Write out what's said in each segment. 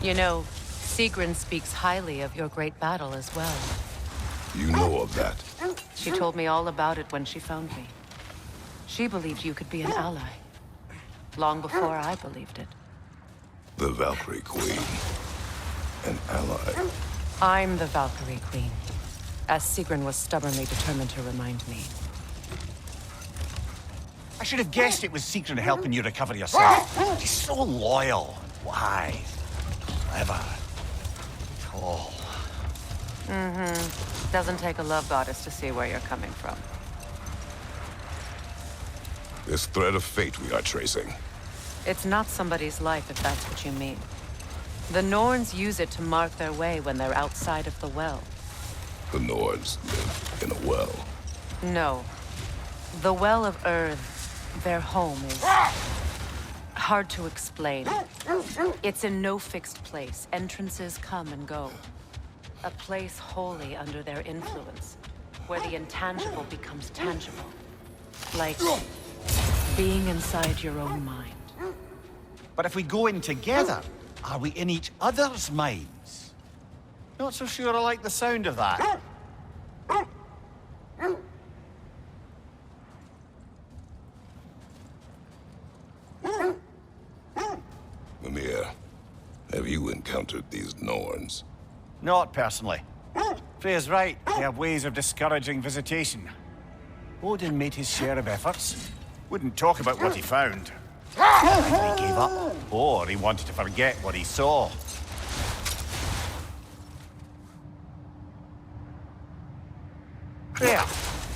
You know, Sigrun speaks highly of your great battle as well. You know of that? She told me all about it when she found me. She believed you could be an ally. Long before I believed it. The Valkyrie Queen. An ally. I'm the Valkyrie Queen, as Sigrun was stubbornly determined to remind me. I should have guessed it was Sigrun helping you recover yourself. She's so loyal and wise, clever, tall. Doesn't take a love goddess to see where you're coming from. This thread of fate we are tracing. It's not somebody's life, if that's what you mean. The Norns use it to mark their way when they're outside of the well. The Nords live in a well. No. The Well of Earth, their home, is hard to explain. It's in no fixed place. Entrances come and go. A place wholly under their influence, where the intangible becomes tangible. Like being inside your own mind. But if we go in together, are we in each other's minds? Not so sure I like the sound of that. Mimir, have you encountered these Norns? Not personally. Freya's right, they have ways of discouraging visitation. Odin made his share of efforts. Wouldn't talk about what he found. Either he gave up, or he wanted to forget what he saw. Freya,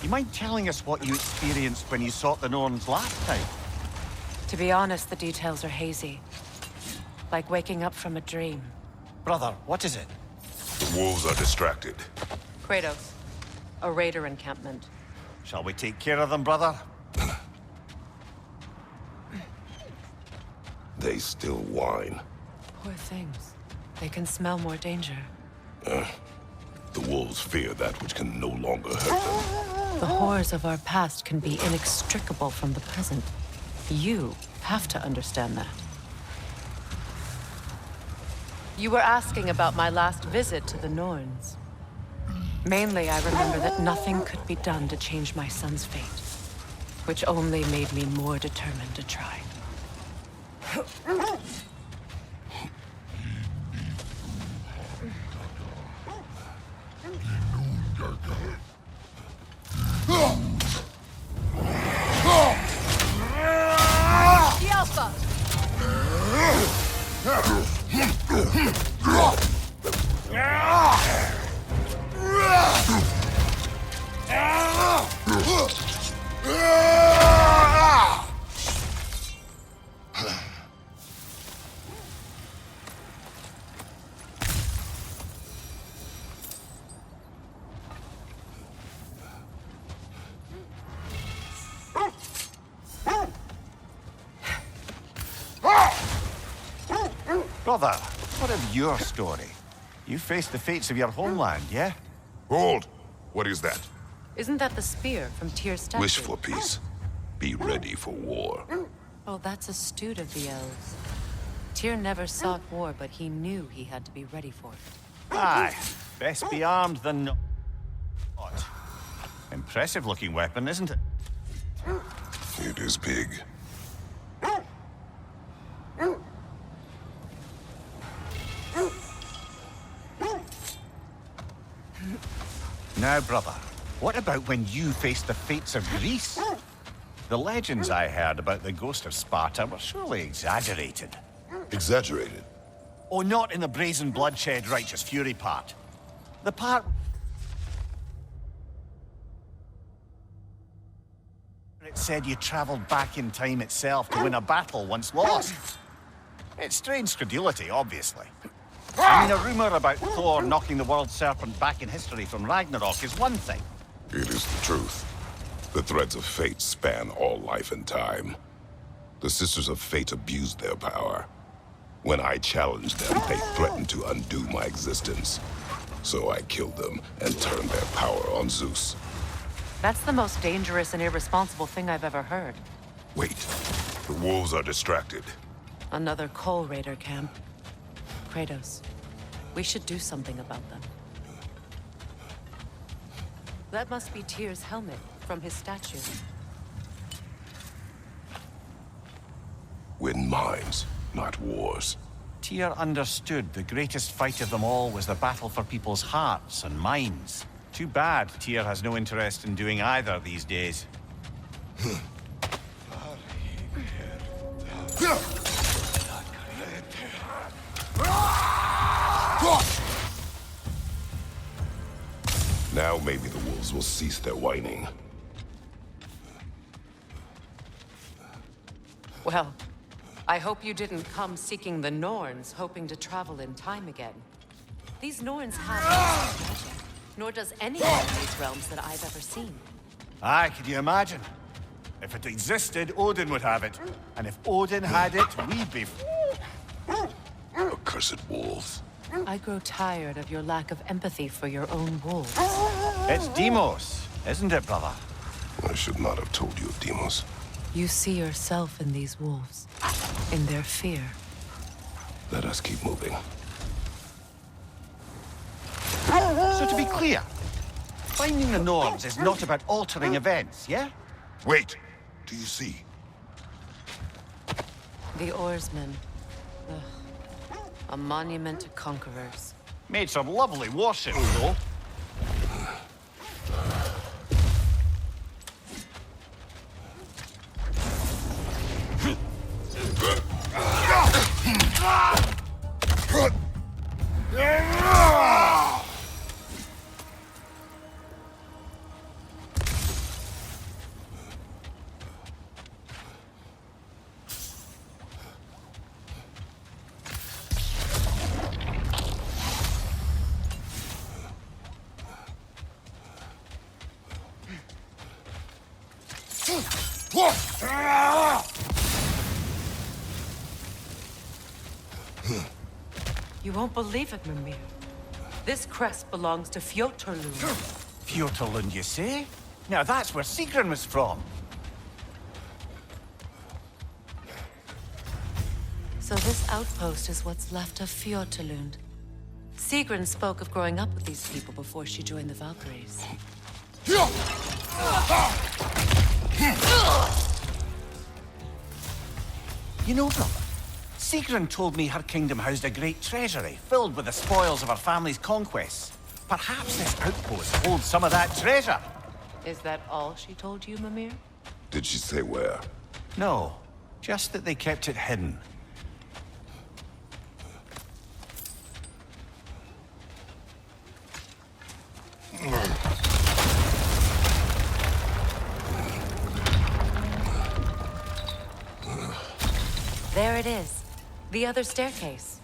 you mind telling us what you experienced when you sought the Norns last time? To be honest, the details are hazy. Like waking up from a dream. Brother, what is it? The wolves are distracted. Kratos. A raider encampment. Shall we take care of them, brother? They still whine. Poor things. They can smell more danger. The wolves fear that which can no longer hurt them. The horrors of our past can be inextricable from the present. You have to understand that. You were asking about my last visit to the Norns. Mainly, I remember that nothing could be done to change my son's fate, which only made me more determined to try. The Alpha! Brother, what of your story? You faced the fates of your homeland, yeah? Hold! What is that? Isn't that the spear from Tyr's statue? Wish for peace. Be ready for war. Oh, that's astute of the elves. Tyr never sought war, but he knew he had to be ready for it. Aye, best be armed than not. Impressive looking weapon, isn't it? It is big. Now, brother, what about when you faced the fates of Greece? The legends I heard about the ghost of Sparta were surely exaggerated. Exaggerated? Oh, not in the brazen bloodshed righteous fury part. The part where it said you traveled back in time itself to win a battle once lost. It's strange credulity, obviously. I mean, a rumor about Thor knocking the world serpent back in history from Ragnarok is one thing. It is the truth. The threads of fate span all life and time. The Sisters of Fate abused their power. When I challenged them, they threatened to undo my existence. So I killed them and turned their power on Zeus. That's the most dangerous and irresponsible thing I've ever heard. Wait. The wolves are distracted. Another Coal Raider camp. Kratos, we should do something about them. That must be Tyr's helmet from his statue. Win minds, not wars. Tyr understood the greatest fight of them all was the battle for people's hearts and minds. Too bad Tyr has no interest in doing either these days. Now maybe the wolves will cease their whining. Well, I hope you didn't come seeking the Norns, hoping to travel in time again. These Norns have no magic, nor does anyone in these realms that I've ever seen. Aye, could you imagine? If it existed, Odin would have it. And if Odin had it, we'd be... Accursed wolves. I grow tired of your lack of empathy for your own wolves. It's Demos, isn't it, brother? I should not have told you of Demos. You see yourself in these wolves, in their fear. Let us keep moving. So to be clear, finding the norms is not about altering events, yeah? Wait! Do you see? The oarsmen. Ugh. A monument to conquerors. Made some lovely warships, though. You won't believe it, Mimir. This crest belongs to Fjotorlund. Fjotorlund, you say? Now that's where Sigrun was from. So this outpost is what's left of Fjotorlund. Sigrun spoke of growing up with these people before she joined the Valkyries. You know, brother, Sigrun told me her kingdom housed a great treasury filled with the spoils of her family's conquests. Perhaps this outpost holds some of that treasure. Is that all she told you, Mimir? Did she say where? No, just that they kept it hidden. There it is. The other staircase.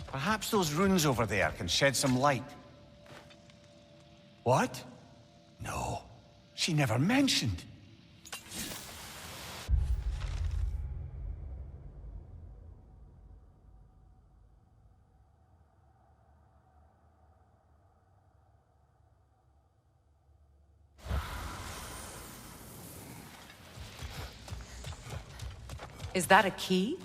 Perhaps those runes over there can shed some light. What? No, she never mentioned. Is that a key?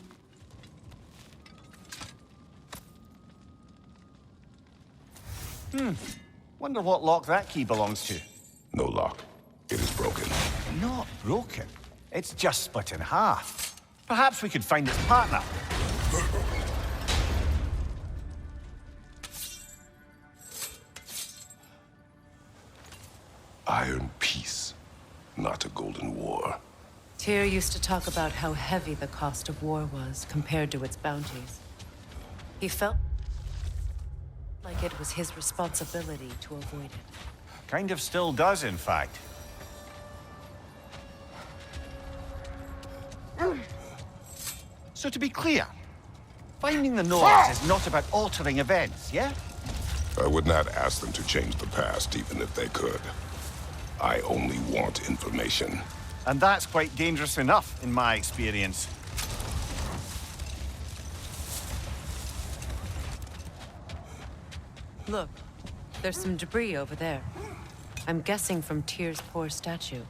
Wonder what lock that key belongs to. No lock. It is broken. Not broken. It's just split in half. Perhaps we could find its partner. Iron peace, not a golden war. Tyr used to talk about how heavy the cost of war was compared to its bounties. He felt like it was his responsibility to avoid it. Kind of still does, in fact. So to be clear, finding the Nords is not about altering events, yeah? I would not ask them to change the past, even if they could. I only want information. And that's quite dangerous enough, in my experience. Look, there's some debris over there. I'm guessing from Tyr's poor statue.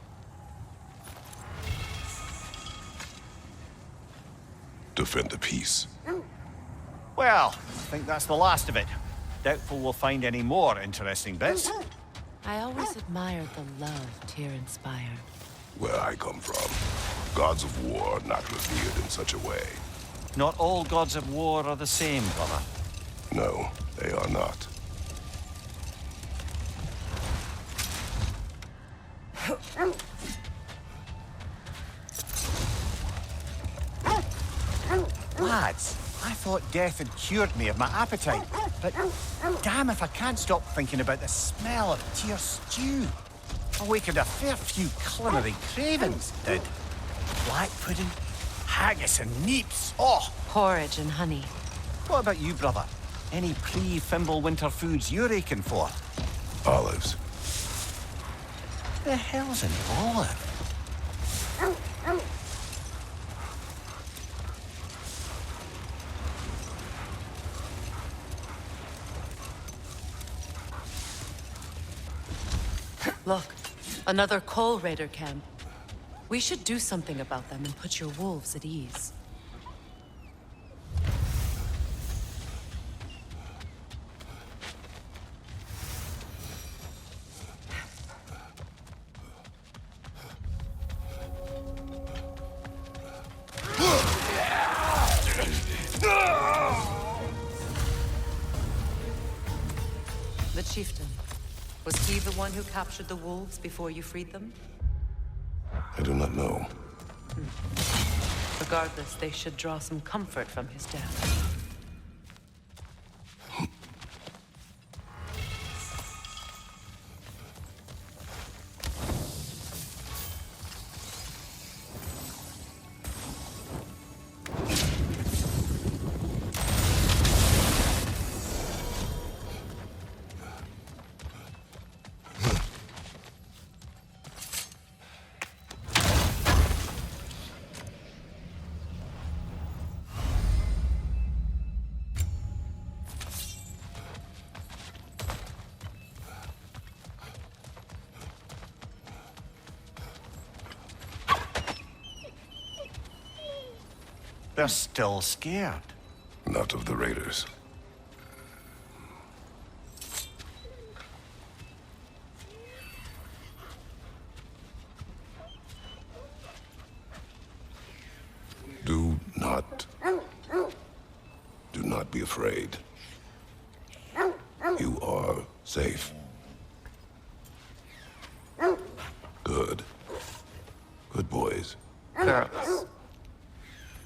Defend the peace. Well, I think that's the last of it. Doubtful we'll find any more interesting bits. I always admired the love Tyr inspired. Where I come from, gods of war are not revered in such a way. Not all gods of war are the same, brother. No, they are not. Lads, I thought death had cured me of my appetite, but damn if I can't stop thinking about the smell of Tyr stew. Awakened a fair few culinary cravings, did. Black pudding, haggis and neeps. Oh! Porridge and honey. What about you, brother? Any pre-Fimble winter foods you're aching for? Olives. The hell's an olive? Look, another coal raider camp. We should do something about them and put your wolves at ease. The chieftain. Was he the one who captured the wolves before you freed them? I do not know. Regardless, they should draw some comfort from his death. They're still scared. Not of the raiders. Do not be afraid. You are safe. Good. Good boys. Girls.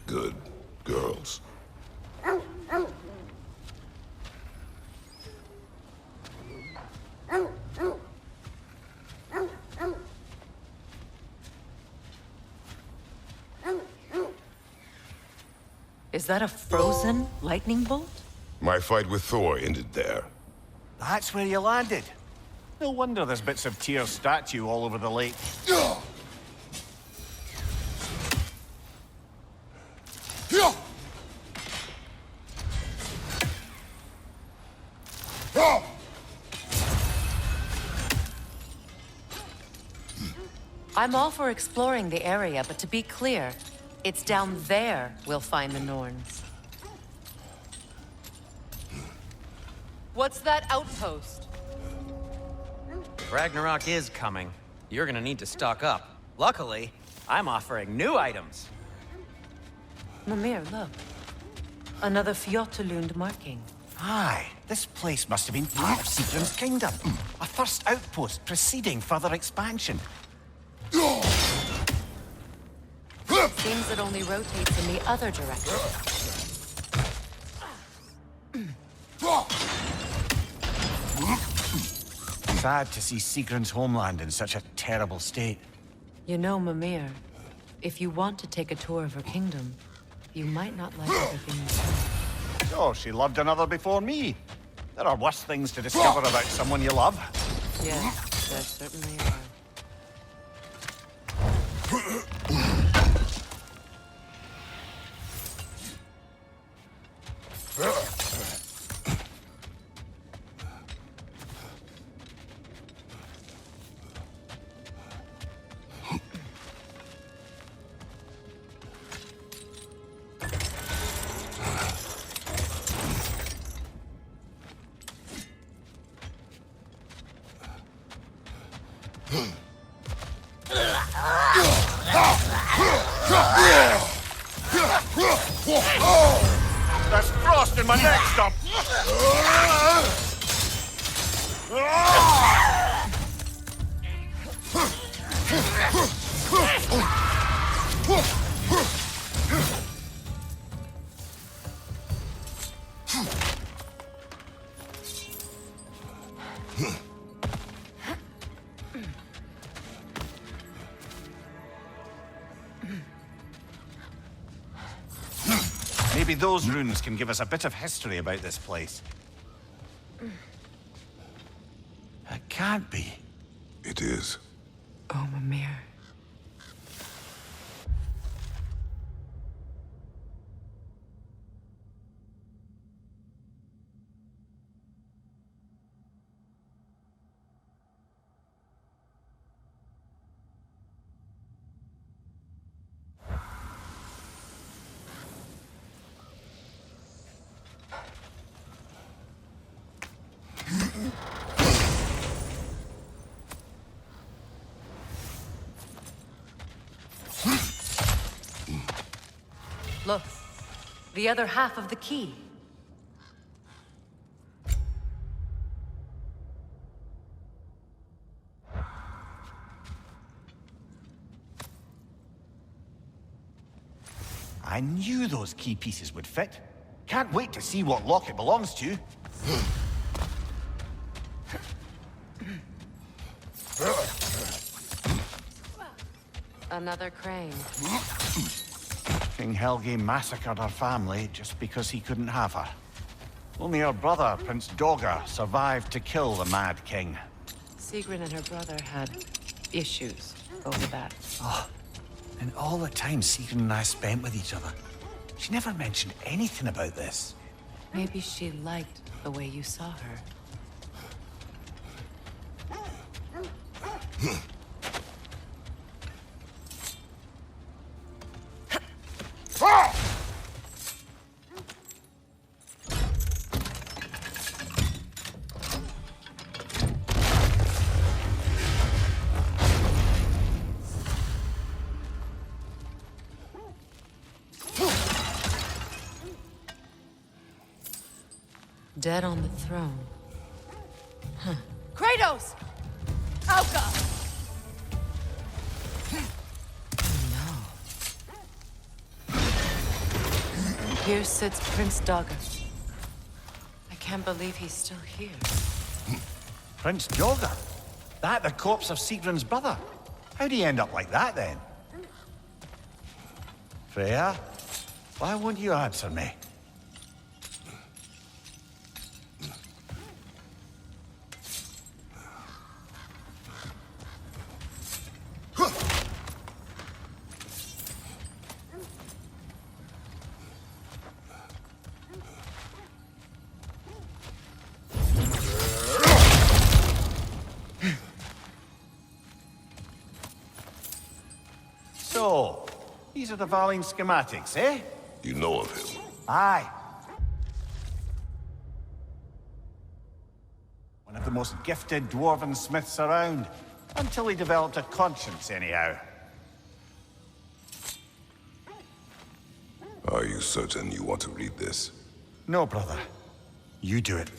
Good girls. Is that a frozen lightning bolt? My fight with Thor ended there. That's where you landed. No wonder there's bits of Tyr's statue all over the lake. I'm all for exploring the area, but to be clear, it's down there we'll find the Norns. What's that outpost? Ragnarok is coming. You're gonna need to stock up. Luckily, I'm offering new items. Mimir, look. Another Fjotalund marking. Aye, this place must have been part of Sigrun's kingdom. A first outpost preceding further expansion. Seems it only rotates in the other direction. Sad to see Sigrun's homeland in such a terrible state. You know, Mimir, if you want to take a tour of her kingdom, you might not like everything you see. Oh, she loved another before me. There are worse things to discover about someone you love. Yes, there certainly are. There's frost in my neck stump! Maybe those runes can give us a bit of history about this place. It can't be. It is. Omen. Look, the other half of the key. I knew those key pieces would fit. Can't wait to see what lock it belongs to. Another crane. King Helge massacred her family just because he couldn't have her. Only her brother, Prince Dogger, survived to kill the Mad King. Sigrun and her brother had issues over that. And all the time Sigrun and I spent with each other, she never mentioned anything about this. Maybe she liked the way you saw her. Dead on the throne. Huh. Kratos! Alka! No. Here sits Prince Dogger. I can't believe he's still here. Prince Dogger? That the corpse of Sigrun's brother? How'd he end up like that, then? Freya? Why won't you answer me? So, these are the Valine schematics, eh? You know of him. Aye. One of the most gifted dwarven smiths around. Until he developed a conscience, anyhow. Are you certain you want to read this? No, brother. You do it.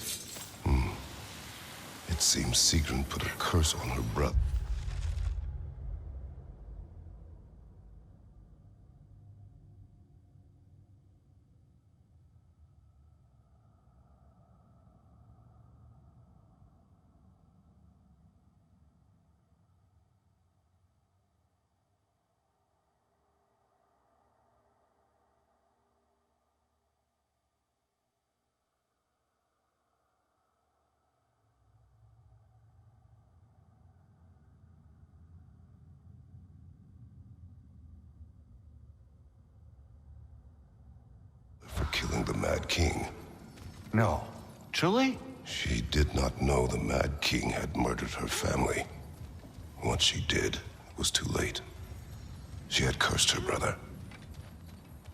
It seems Sigrun put a curse on her brother. For killing the Mad King. No. Truly? She did not know the Mad King had murdered her family. Once she did, it was too late. She had cursed her brother.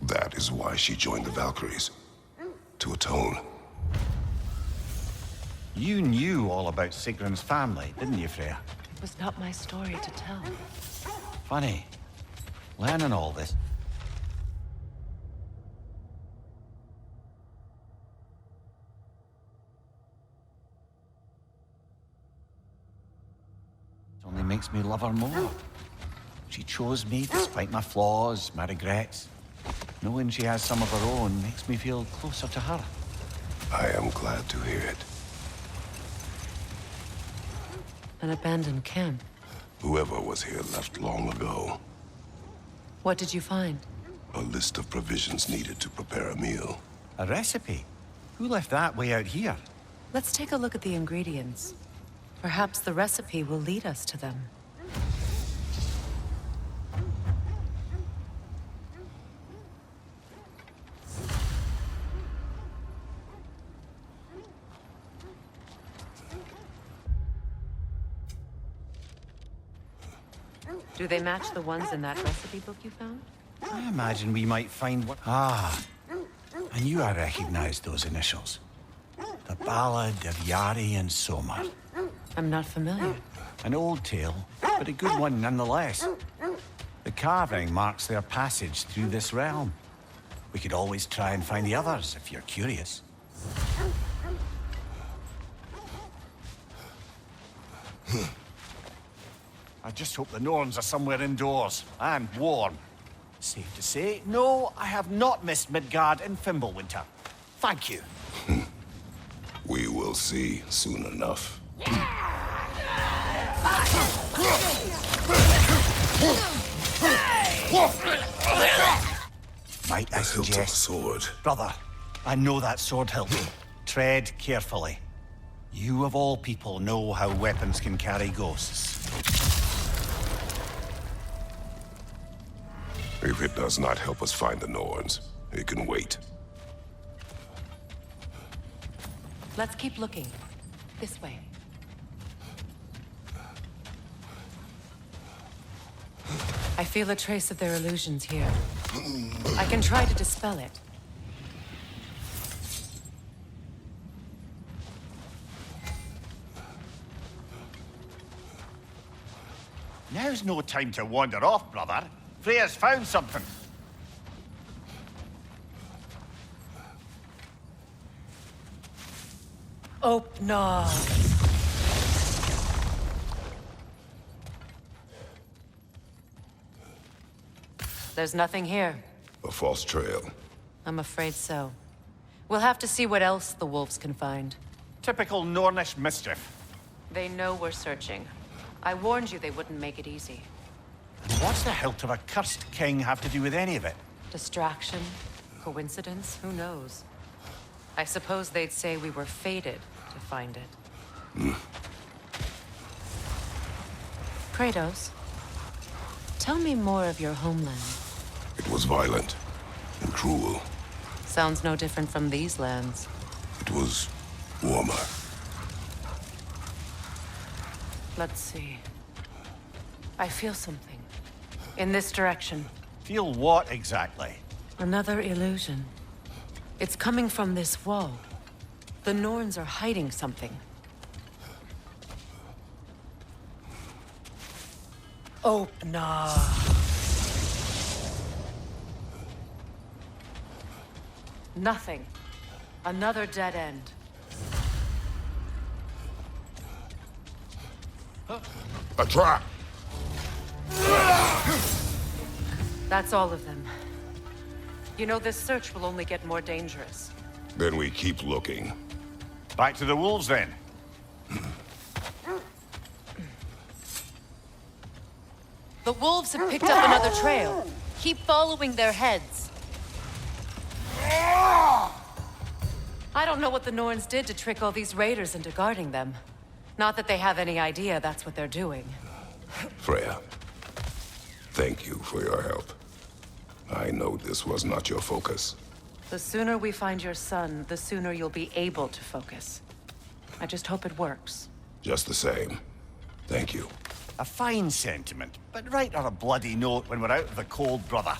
That is why she joined the Valkyries. To atone. You knew all about Sigrun's family, didn't you, Freya? It was not my story to tell. Funny. learning all this. It only makes me love her more. She chose me despite my flaws, my regrets. Knowing she has some of her own makes me feel closer to her. I am glad to hear it. An abandoned camp. Whoever was here left long ago. What did you find? A list of provisions needed to prepare a meal. A recipe? Who left that way out here? Let's take a look at the ingredients. Perhaps the recipe will lead us to them. Do they match the ones in that recipe book you found? I imagine we might find what... Ah, I knew I recognized those initials. The Ballad of Yari and Somar. I'm not familiar. An old tale, but a good one nonetheless. The carving marks their passage through this realm. We could always try and find the others, if you're curious. I just hope the Norns are somewhere indoors, and warm. Safe to say, no, I have not missed Midgard and Fimbulwinter. Thank you. We will see soon enough. Might I The hilt of a suggest... sword. Brother, I know that sword hilt. Tread carefully. You of all people know how weapons can carry ghosts. If it does not help us find the Norns, it can wait. Let's keep looking. This way. I feel a trace of their illusions here. I can try to dispel it. Now's no time to wander off, brother. Freya's found something. Oh, no. There's nothing here. A false trail. I'm afraid so. We'll have to see what else the wolves can find. Typical Nornish mischief. They know we're searching. I warned you they wouldn't make it easy. And what's the hilt of a cursed king have to do with any of it? Distraction? Coincidence? Who knows? I suppose they'd say we were fated to find it. Kratos, tell me more of your homeland. It was violent and cruel. Sounds no different from these lands. It was warmer. Let's see. I feel something. In this direction. Feel what exactly? Another illusion. It's coming from this wall. The Norns are hiding something. Oh, no. Nothing. Another dead end. A trap! That's all of them. You know, this search will only get more dangerous. Then we keep looking. Back to the wolves, then. The wolves have picked up another trail. Keep following their heads. I don't know what the Norns did to trick all these raiders into guarding them. Not that they have any idea that's what they're doing. Freya, thank you for your help. I know this was not your focus. The sooner we find your son, the sooner you'll be able to focus. I just hope it works. Just the same. Thank you. A fine sentiment, but write her a bloody note when we're out of the cold, brother.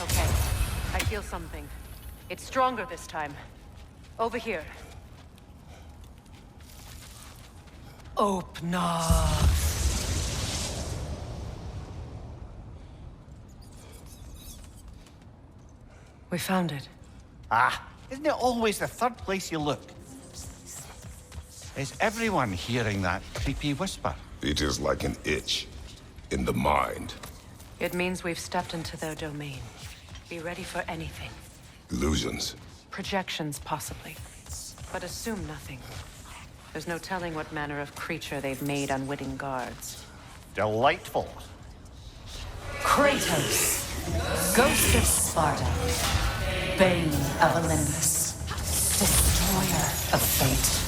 Okay, I feel something. It's stronger this time. Over here. Open up. We found it. Ah, isn't it always the third place you look? Is everyone hearing that creepy whisper? It is like an itch in the mind. It means we've stepped into their domain. Be ready for anything. Illusions. Projections, possibly. But assume nothing. There's no telling what manner of creature they've made unwitting guards. Delightful. Kratos, Ghost of Sparta, Bane of Olympus, Destroyer of Fate,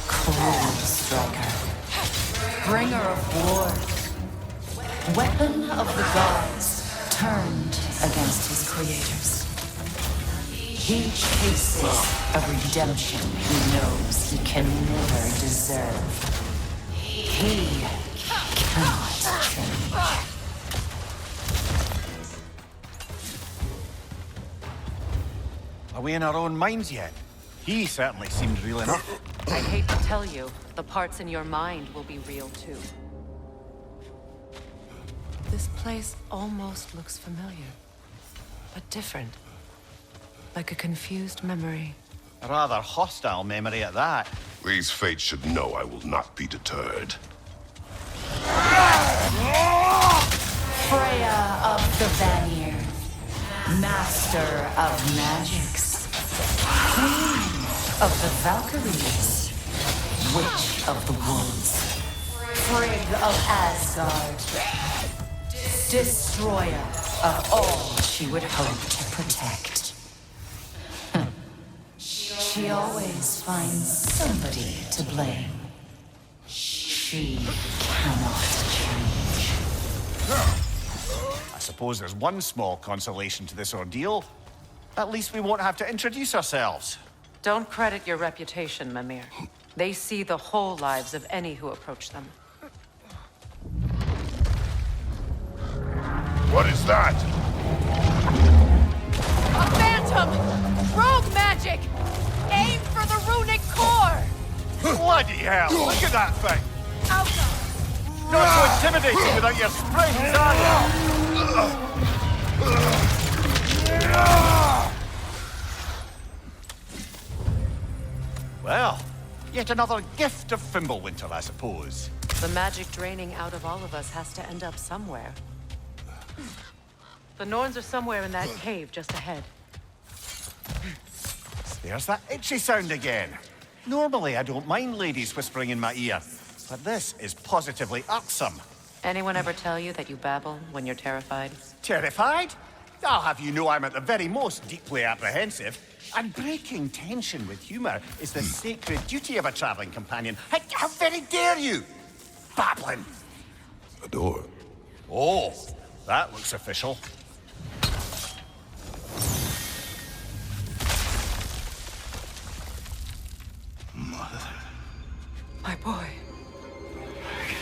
Cruel Striker, Bringer of War, Weapon of the Gods, turned against his creators. He chases a redemption he knows he can never deserve. He cannot change. Are we in our own minds yet? He certainly seemed real enough. I hate to tell you, the parts in your mind will be real too. This place almost looks familiar, but different. Like a confused memory. A rather hostile memory at that. These fates should know I will not be deterred. Freya of the Vanir, Master of Magics, Queen of the Valkyries, Witch of the Woods, Frigg of Asgard, Destroyer of all she would hope to protect. She always finds somebody to blame. She cannot change. I suppose there's one small consolation to this ordeal. At least we won't have to introduce ourselves. Don't credit your reputation, Mimir. They see the whole lives of any who approach them. What is that? A phantom! Rogue magic! Aim for the runic core! Bloody hell! Look at that thing! Alka! Not so intimidating without your springs, are you? Well, yet another gift of Fimbulwinter, I suppose. The magic draining out of all of us has to end up somewhere. The Norns are somewhere in that cave just ahead. There's that itchy sound again. Normally, I don't mind ladies whispering in my ear, but this is positively irksome. Anyone ever tell you that you babble when you're terrified? Terrified? I'll have you know I'm at the very most deeply apprehensive. And breaking tension with humor is the sacred duty of a traveling companion. How very dare you? Babbling. A door. Oh, that looks official. My boy.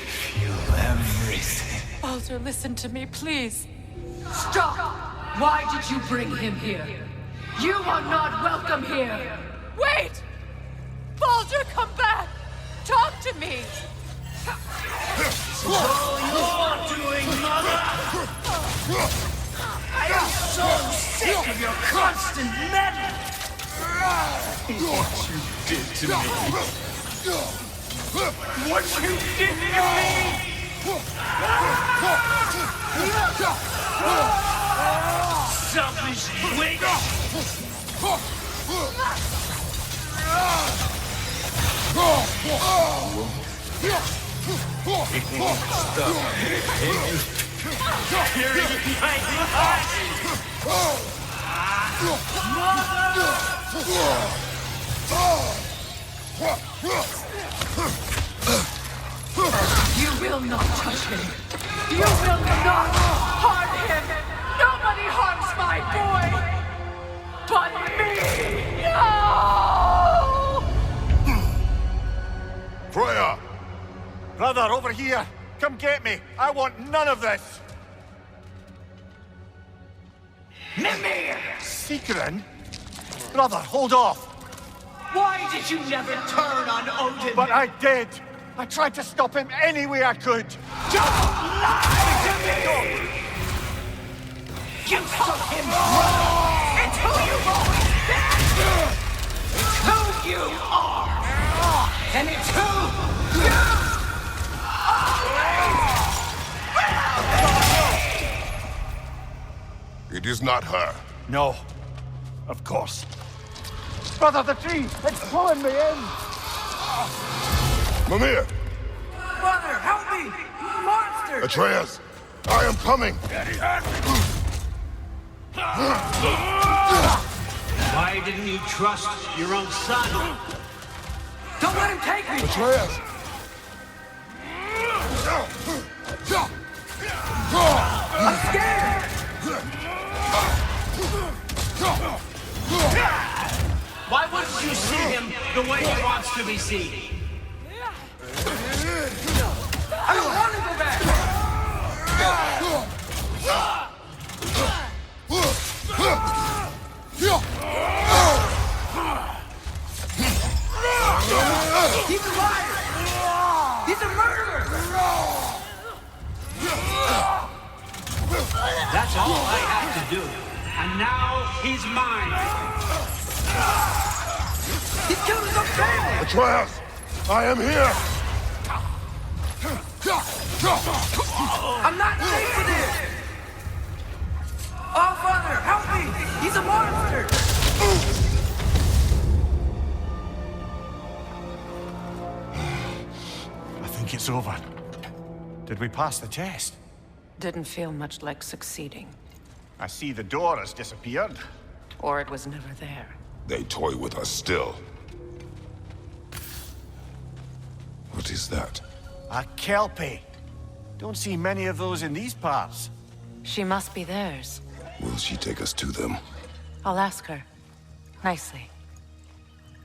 Feel everything. Baldur, listen to me, please. Stop! Why did you bring him here? You are not welcome here! Wait! Baldur, come back! Talk to me! All you're doing, Mother! I am so sick of your constant meddling! What you did to me! What you did to me! Selfish witch! Stop tearing my heart! You will not touch him! You will not harm him! Nobody harms my boy! But me! No! Freya! Brother, over here! Come get me! I want none of this! Mimir! Secret? Brother, hold off! Why did you never turn on Odin? But I did! I tried to stop him any way I could! Don't lie to me! You took him wrong! It's who you've always been! It's who you are! And it's who you always will be! It is not her. No. Of course. Brother, the tree! It's pulling me in! Mimir! Mother, help me! Monster! Atreus! I am coming! Why didn't you trust your own son? Don't let him take me! Atreus! I'm scared! Why wouldn't you see him the way he wants to be seen? I don't want to go back! He's a liar! He's a murderer! That's all I have to do. And now he's mine! He's killed his own family! Atreus! I am here! I'm not safe with this! Oh, Father, help me! He's a monster! I think it's over. Did we pass the test? Didn't feel much like succeeding. I see the door has disappeared. Or it was never there. They toy with us still. What is that? A Kelpie. Don't see many of those in these parts. She must be theirs. Will she take us to them? I'll ask her. Nicely.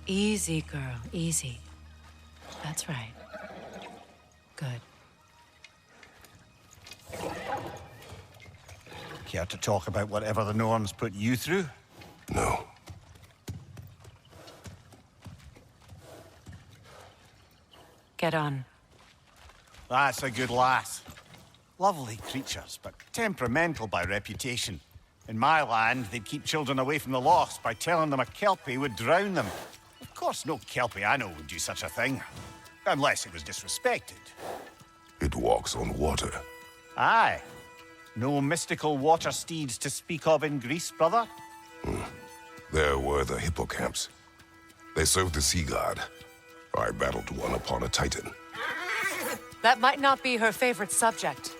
Easy, girl, easy. That's right. Good. Care to talk about whatever the Norns put you through? No. Get on. That's a good lass. Lovely creatures, but temperamental by reputation. In my land, they'd keep children away from the lost by telling them a Kelpie would drown them. Of course, no Kelpie I know would do such a thing. Unless it was disrespected. It walks on water. Aye. No mystical water steeds to speak of in Greece, brother? There were the hippocamps. They served the sea god. I battled one upon a titan. That might not be her favorite subject.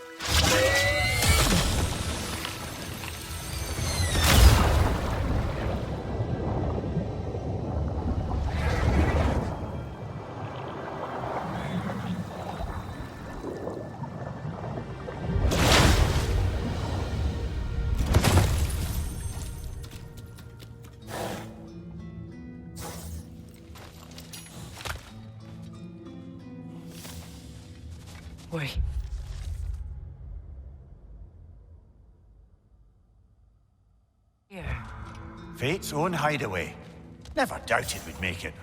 Wait. Here. Fate's own hideaway. Never doubted we'd make it.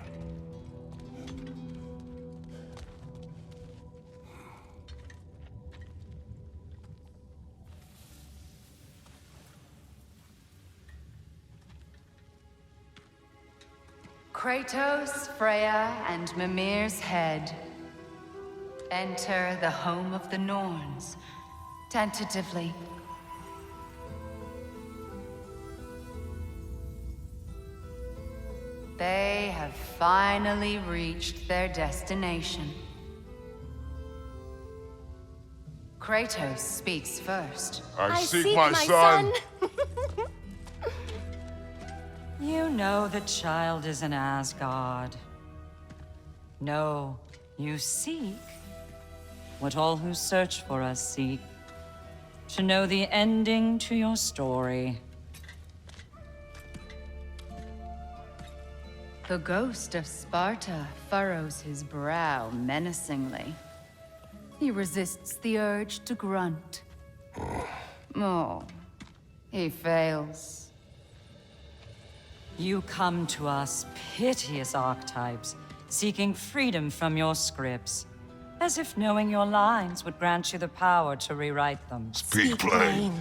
Kratos, Freya, and Mimir's head. Enter the home of the Norns, tentatively. They have finally reached their destination. Kratos speaks first. I seek my son! You know the child is in Asgard. No, you seek what all who search for us seek. To know the ending to your story. The ghost of Sparta furrows his brow menacingly. He resists the urge to grunt. Oh, he fails. You come to us, piteous archetypes, seeking freedom from your scripts, as if knowing your lines would grant you the power to rewrite them. Speak plain.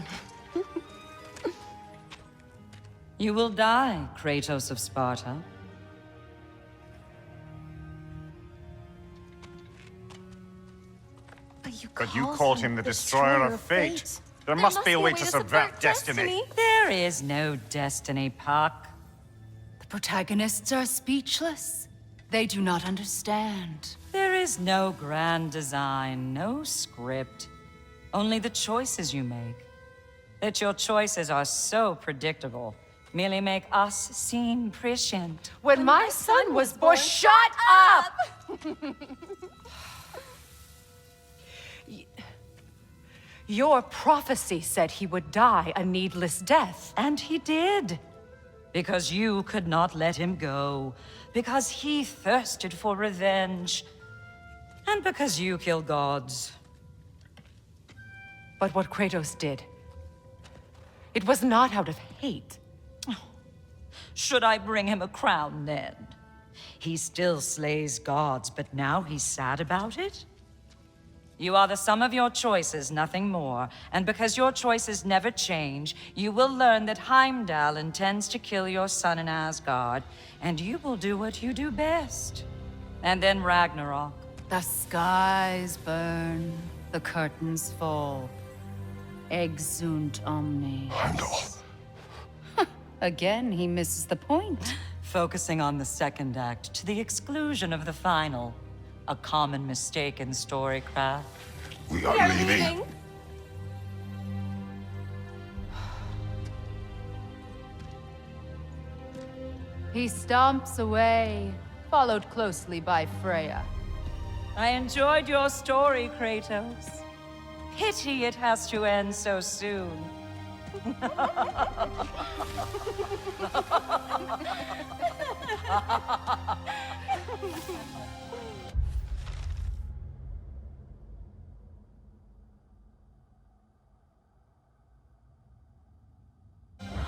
You will die, Kratos of Sparta. But you called him the Destroyer of Fate. There must be a way to subvert destiny. There is no destiny, Puck. The protagonists are speechless. They do not understand. There is no grand design, no script. Only the choices you make. That your choices are so predictable merely make us seem prescient. When my son was born, shut up! Your prophecy said he would die a needless death. And he did. Because you could not let him go. Because he thirsted for revenge. And because you kill gods. But what Kratos did, it was not out of hate. Should I bring him a crown then? He still slays gods, but now he's sad about it? You are the sum of your choices, nothing more. And because your choices never change, you will learn that Heimdall intends to kill your son in Asgard, and you will do what you do best. And then Ragnarok. The skies burn, the curtains fall. Exunt omnes. Heimdall. Again, he misses the point. Focusing on the second act to the exclusion of the final. A common mistake in storycraft. We are leaving. He stomps away, followed closely by Freya. I enjoyed your story, Kratos. Pity it has to end so soon.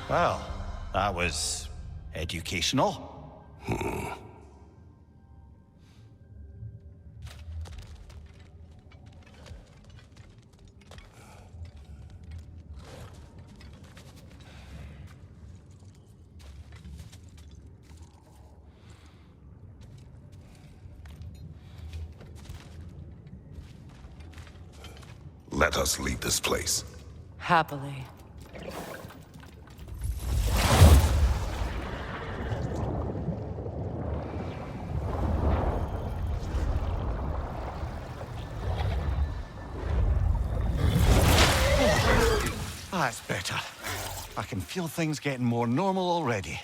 Well, that was educational. Let us leave this place. Happily. That's better. I can feel things getting more normal already.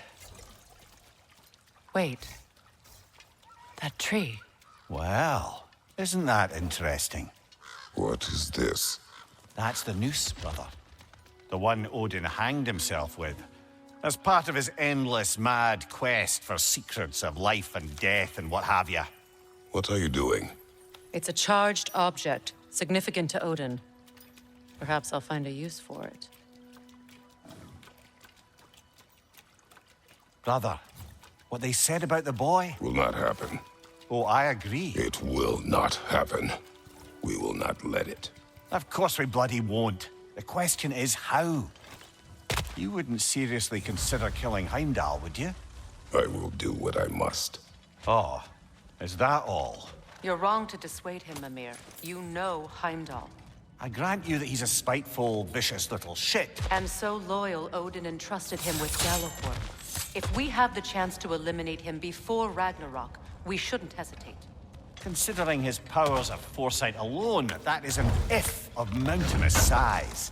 Wait. That tree. Well, isn't that interesting? What is this? That's the noose, brother. The one Odin hanged himself with, as part of his endless, mad quest for secrets of life and death and what have you. What are you doing? It's a charged object, significant to Odin. Perhaps I'll find a use for it. Brother, what they said about the boy? Will not happen. Oh, I agree. It will not happen. We will not let it. Of course we bloody won't. The question is how? You wouldn't seriously consider killing Heimdall, would you? I will do what I must. Oh, is that all? You're wrong to dissuade him, Mimir. You know Heimdall. I grant you that he's a spiteful, vicious little shit. And so loyal, Odin entrusted him with Gjallarhorn. If we have the chance to eliminate him before Ragnarok, we shouldn't hesitate. Considering his powers of foresight alone, that is an if of mountainous size.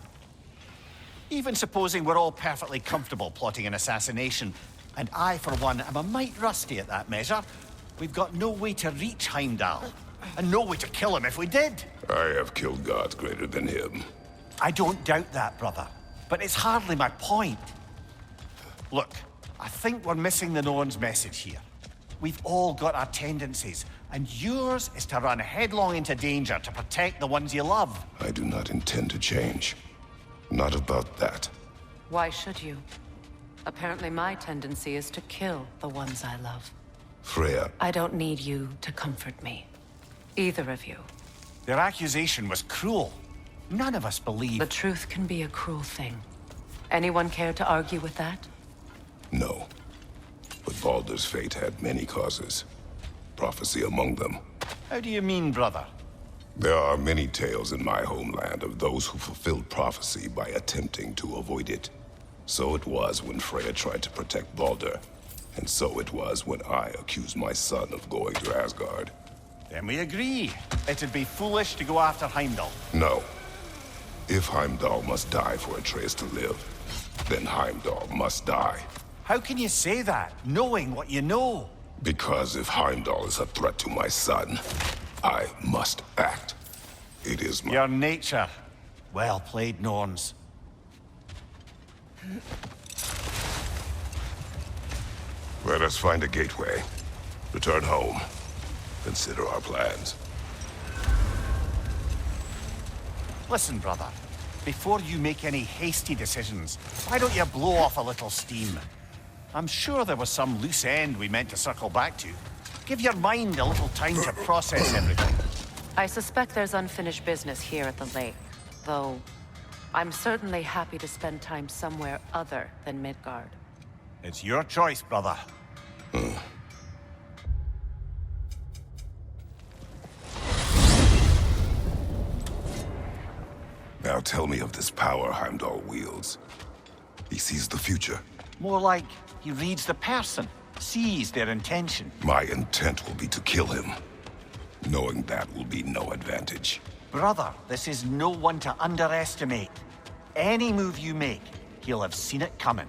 Even supposing we're all perfectly comfortable plotting an assassination, and I, for one, am a mite rusty at that measure, we've got no way to reach Heimdall, and no way to kill him if we did. I have killed gods greater than him. I don't doubt that, brother, but it's hardly my point. Look, I think we're missing the Norn's message here. We've all got our tendencies, and yours is to run headlong into danger to protect the ones you love. I do not intend to change. Not about that. Why should you? Apparently my tendency is to kill the ones I love. Freya, I don't need you to comfort me. Either of you. Their accusation was cruel. None of us believe. The truth can be a cruel thing. Anyone care to argue with that? no. But Baldur's fate had many causes. Prophecy among them. How do you mean, brother? There are many tales in my homeland of those who fulfilled prophecy by attempting to avoid it. So it was when Freya tried to protect Baldur. And so it was when I accused my son of going to Asgard. Then we agree. It'd be foolish to go after Heimdall. No. If Heimdall must die for Atreus to live, then Heimdall must die. How can you say that, knowing what you know? Because if Heimdall is a threat to my son, I must act. It is my... Your nature. Well played, Norns. Let us find a gateway. Return home. Consider our plans. Listen, brother. Before you make any hasty decisions, why don't you blow off a little steam? I'm sure there was some loose end we meant to circle back to. Give your mind a little time to process everything. I suspect there's unfinished business here at the lake. Though, I'm certainly happy to spend time somewhere other than Midgard. It's your choice, brother. Now tell me of this power Heimdall wields. He sees the future. More like he reads the person, sees their intention. My intent will be to kill him. Knowing that will be no advantage. Brother, this is no one to underestimate. Any move you make, he'll have seen it coming.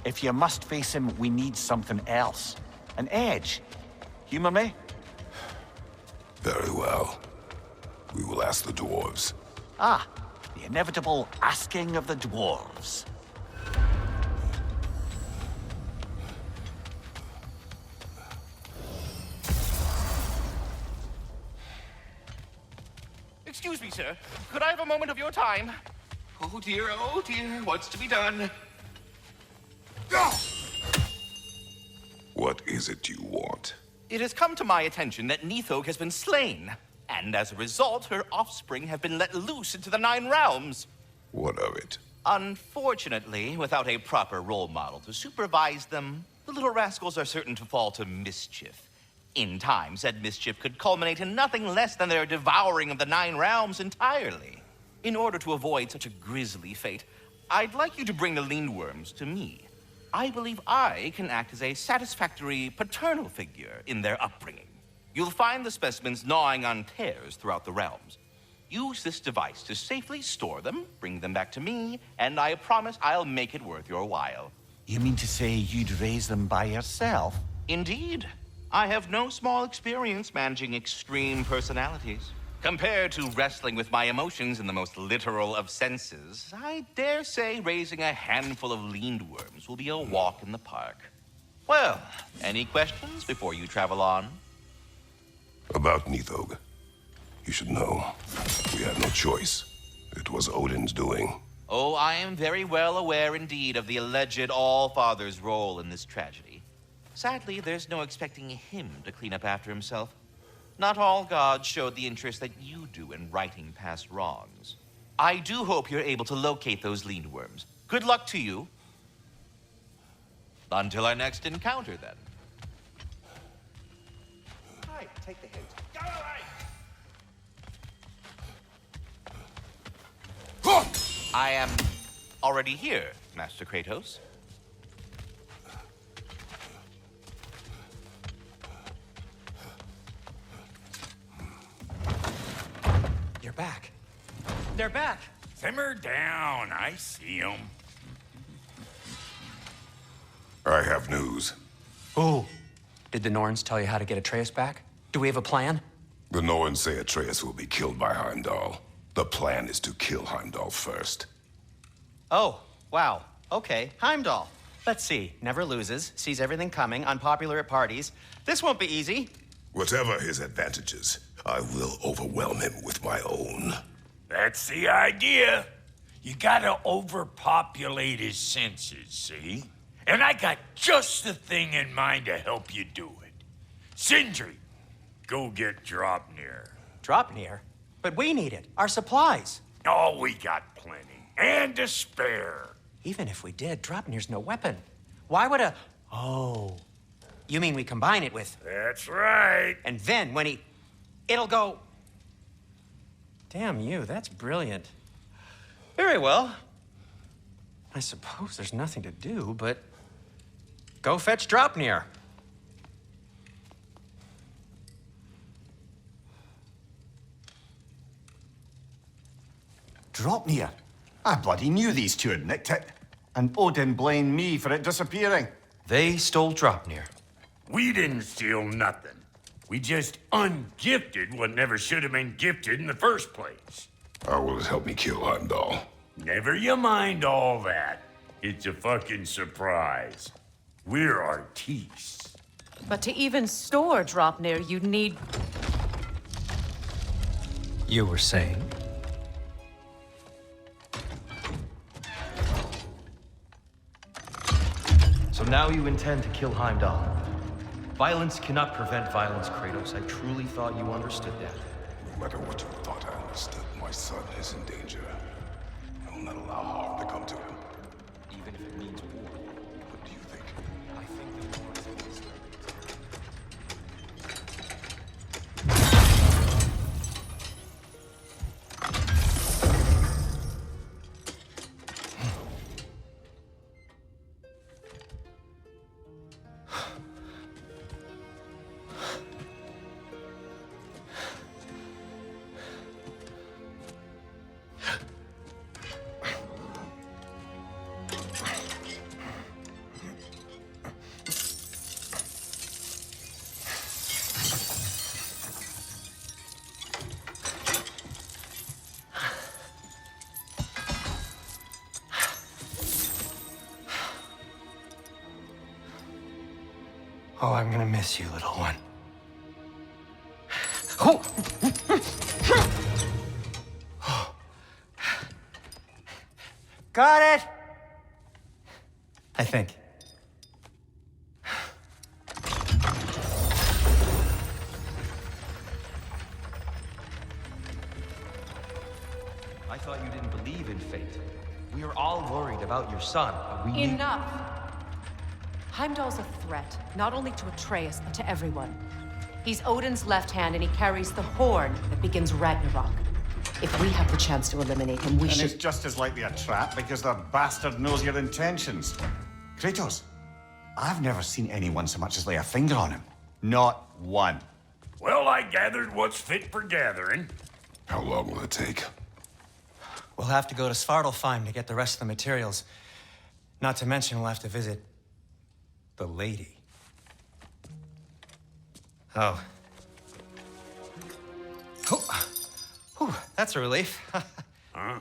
If you must face him, we need something else. An edge. Humor me? Very well. We will ask the dwarves. Ah, the inevitable asking of the dwarves. Excuse me, sir. Could I have a moment of your time? Oh dear, what's to be done? What is it you want? It has come to my attention that Nithog has been slain, and as a result, her offspring have been let loose into the Nine Realms. What of it? Unfortunately, without a proper role model to supervise them, the little rascals are certain to fall to mischief. In time, said mischief could culminate in nothing less than their devouring of the Nine Realms entirely. In order to avoid such a grisly fate, I'd like you to bring the Lindworms to me. I believe I can act as a satisfactory paternal figure in their upbringing. You'll find the specimens gnawing on tears throughout the realms. Use this device to safely store them, bring them back to me, and I promise I'll make it worth your while. You mean to say you'd raise them by yourself? Indeed. I have no small experience managing extreme personalities. Compared to wrestling with my emotions in the most literal of senses, I dare say raising a handful of Lindworms will be a walk in the park. Well, any questions before you travel on? About Nithog. You should know, we had no choice. It was Odin's doing. Oh, I am very well aware indeed of the alleged All-Father's role in this tragedy. Sadly, there's no expecting him to clean up after himself. Not all gods showed the interest that you do in righting past wrongs. I do hope you're able to locate those Lindworms. Good luck to you. Until our next encounter, then. Hi, take the hint. Go away! I am already here, Master Kratos. You're back. They're back. Simmer down, I see 'em. I have news. Oh. Did the Norns tell you how to get Atreus back? Do we have a plan? The Norns say Atreus will be killed by Heimdall. The plan is to kill Heimdall first. Oh, wow. Okay, Heimdall. Let's see. Never loses, sees everything coming, unpopular at parties. This won't be easy. Whatever his advantages, I will overwhelm him with my own. That's the idea. You gotta overpopulate his senses, see? And I got just the thing in mind to help you do it. Sindri, go get Dropnir. Dropnir? But we need it. Our supplies. Oh, we got plenty. And to spare. Even if we did, Dropnir's no weapon. Why would a... Oh. You mean we combine it with... That's right. And then when he... It'll go... Damn you, that's brilliant. Very well. I suppose there's nothing to do but... Go fetch Dropnir. Dropnir? I bloody knew these two had nicked it. And Odin blamed me for it disappearing. They stole Dropnir. We didn't steal nothing. We just ungifted what never should have been gifted in the first place. How will it help me kill Heimdall? Never you mind all that. It's a fucking surprise. We're artistes. But to even store Dropnir, you'd need... You were saying? So now you intend to kill Heimdall. Violence cannot prevent violence, Kratos. I truly thought you understood that. No matter what you thought I understood, my son is in danger. I will not allow harm to come to him. Even if it means war. What do you think? I think that war is Oh, I'm gonna miss you, little one. Got it! I think. I thought you didn't believe in fate. We are all worried about your son, but we need... Enough! Heimdall's a threat, not only to Atreus, but to everyone. He's Odin's left hand, and he carries the horn that begins Ragnarok. If we have the chance to eliminate him, we And should... it's just as likely a trap because the bastard knows your intentions. Kratos, I've never seen anyone so much as lay a finger on him. Not one. Well, I gathered what's fit for gathering. How long will it take? We'll have to go to Svartalfheim to get the rest of the materials. Not to mention we'll have to visit... the lady. Oh. Whew, that's a relief. Huh?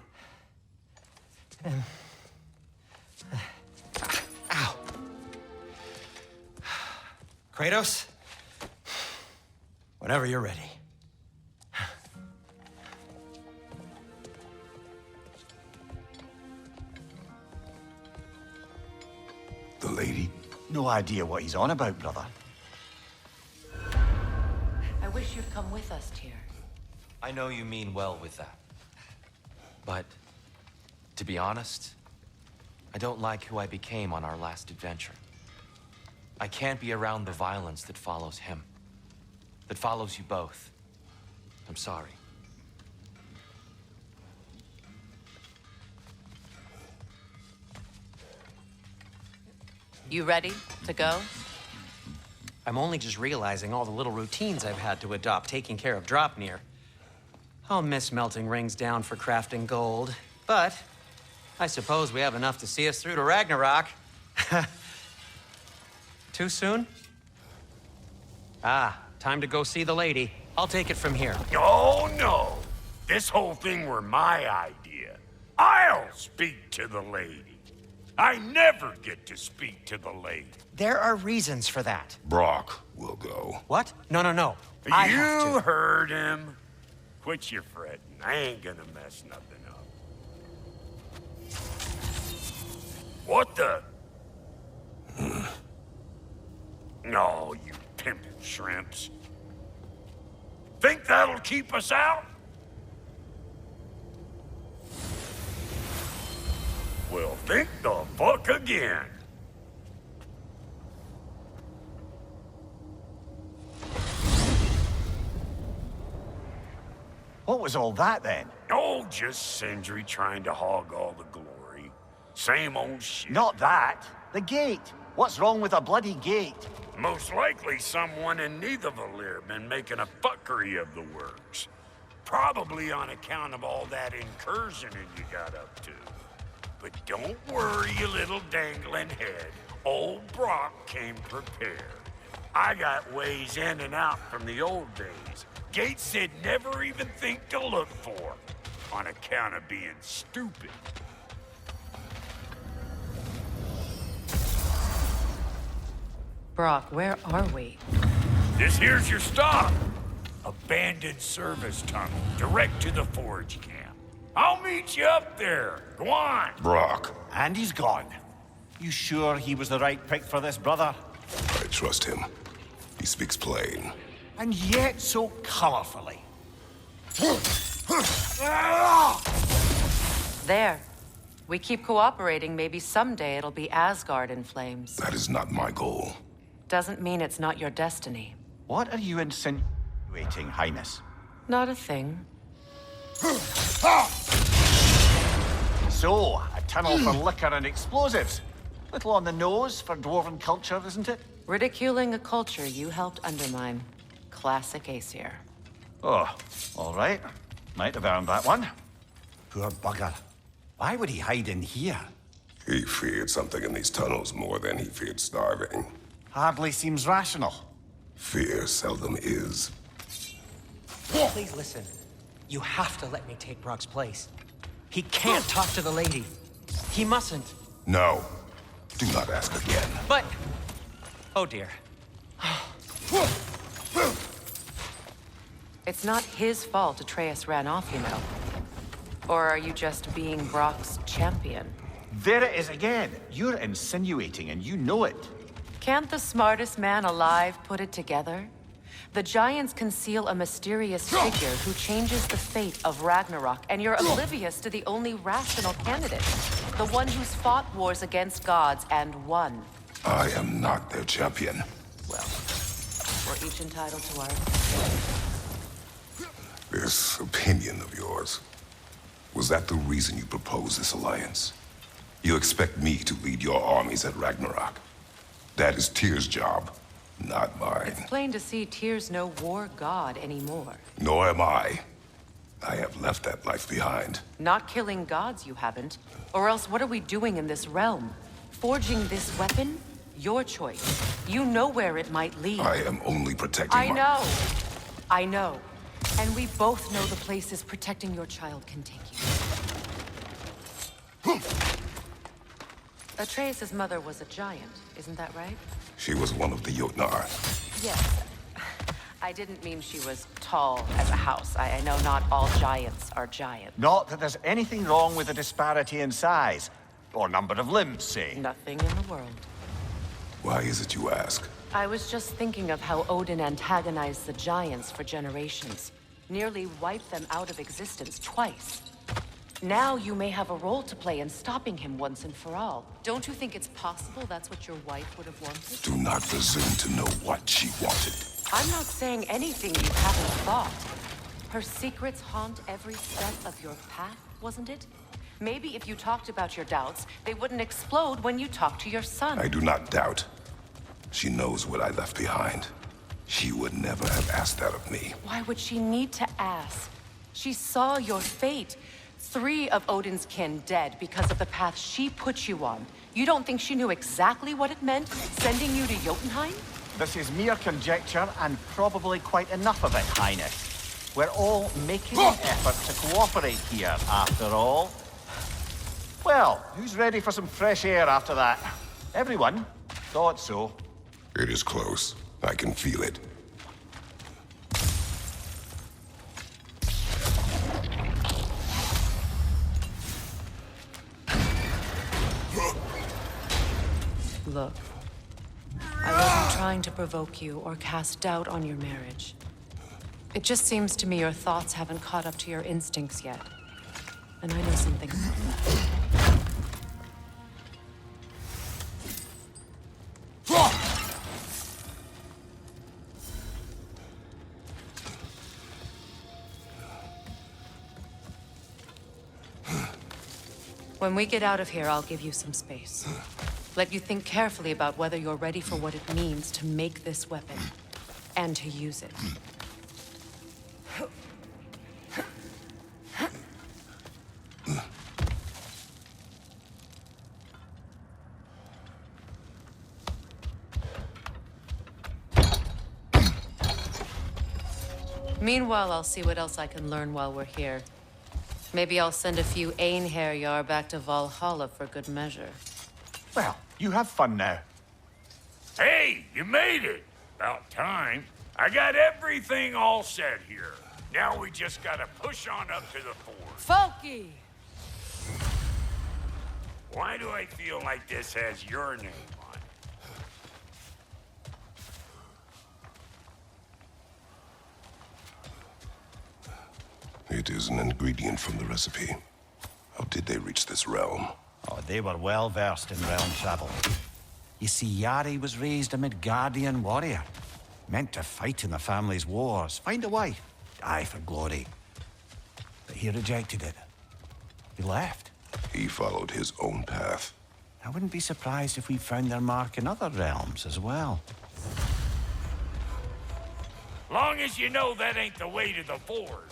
Ow. Kratos? Whenever you're ready. The lady? No idea what he's on about, brother. I wish you'd come with us, Tyr. I know you mean well with that. But, to be honest, I don't like who I became on our last adventure. I can't be around the violence that follows him. That follows you both. I'm sorry. You ready to go? I'm only just realizing all the little routines I've had to adopt taking care of Dropnir. I'll miss melting rings down for crafting gold, but I suppose we have enough to see us through to Ragnarok. Too soon? Ah, time to go see the lady. I'll take it from here. Oh, no. This whole thing were my idea. I'll speak to the lady. I never get to speak to the lady. There are reasons for that. Brock will go. What? No. I have You to. heard him. Quit your fretting. I ain't gonna mess nothing up. What the? Oh, you pimpin' shrimps. Think that'll keep us out? Well, think the fuck again. What was all that then? Oh, just Sindri trying to hog all the glory. Same old shit. Not that. The gate. What's wrong with a bloody gate? Most likely someone in Nidavellir been making a fuckery of the works. Probably on account of all that incursioning you got up to. But don't worry, you little dangling head. Old Brock came prepared. I got ways in and out from the old days. Gates they'd never even think to look for, on account of being stupid. Brock, where are we? This here's your stop. Abandoned service tunnel, direct to the forge camp. I'll meet you up there. Go on. Brock, And he's gone. You sure he was the right pick for this, brother? I trust him. He speaks plain. And yet so colorfully. There. We keep cooperating, maybe someday it'll be Asgard in flames. That is not my goal. Doesn't mean it's not your destiny. What are you insinuating, Highness? Not a thing. So, a tunnel for liquor and explosives. Little on the nose for dwarven culture, isn't it? Ridiculing a culture you helped undermine. Classic Aesir. Oh, all right. Might have earned that one. Poor bugger. Why would he hide in here? He feared something in these tunnels more than he feared starving. Hardly seems rational. Fear seldom is. Please listen. You have to let me take Brock's place. He can't talk to the lady. He mustn't. No. Do not ask again. But... Oh dear. It's not his fault Atreus ran off, you know. Or are you just being Brock's champion? There it is again. You're insinuating and you know it. Can't the smartest man alive put it together? The Giants conceal a mysterious figure who changes the fate of Ragnarok, and you're oblivious to the only rational candidate. The one who's fought wars against gods and won. I am not their champion. Well, we're each entitled to our... This opinion of yours, was that the reason you proposed this alliance? You expect me to lead your armies at Ragnarok? That is Tyr's job, not mine. It's plain to see Tyr's no war god anymore. Nor am I. I have left that life behind. Not killing gods, you haven't. Or else what are we doing in this realm? Forging this weapon? Your choice. You know where it might lead. I am only protecting I know. I know. And we both know the places protecting your child can take you. Atreus' mother was a giant, isn't that right? She was one of the Jotnar. Yes. I didn't mean she was tall as a house. I know not all giants are giant. Not that there's anything wrong with the disparity in size. Or number of limbs, say. Nothing in the world. Why is it you ask? I was just thinking of how Odin antagonized the giants for generations. Nearly wiped them out of existence twice. Now you may have a role to play in stopping him once and for all. Don't you think it's possible that's what your wife would have wanted? Do not presume to know what she wanted. I'm not saying anything you haven't thought. Her secrets haunt every step of your path, wasn't it? Maybe if you talked about your doubts, they wouldn't explode when you talked to your son. I do not doubt. She knows what I left behind. She would never have asked that of me. Why would she need to ask? She saw your fate. 3 of Odin's kin dead because of the path she put you on. You don't think she knew exactly what it meant, sending you to Jotunheim? This is mere conjecture and probably quite enough of it, Highness. We're all making an effort to cooperate here, after all. Well, who's ready for some fresh air after that? Everyone? Thought so. It is close. I can feel it. Look, trying to provoke you or cast doubt on your marriage. It just seems to me your thoughts haven't caught up to your instincts yet. And I know something about that. When we get out of here, I'll give you some space. Let you think carefully about whether you're ready for what it means to make this weapon, and to use it. Meanwhile, I'll see what else I can learn while we're here. Maybe I'll send a few Einherjar back to Valhalla for good measure. Well, you have fun now. Hey, you made it. About time. I got everything all set here. Now we just gotta push on up to the fort. Funky! Why do I feel like this has your name on it? It is an ingredient from the recipe. How did they reach this realm? Oh, they were well versed in realm travel. You see, Yari was raised a Midgardian warrior. Meant to fight in the family's wars, find a wife, die for glory. But he rejected it. He left. He followed his own path. I wouldn't be surprised if we found their mark in other realms as well. Long as you know that ain't the way to the forge.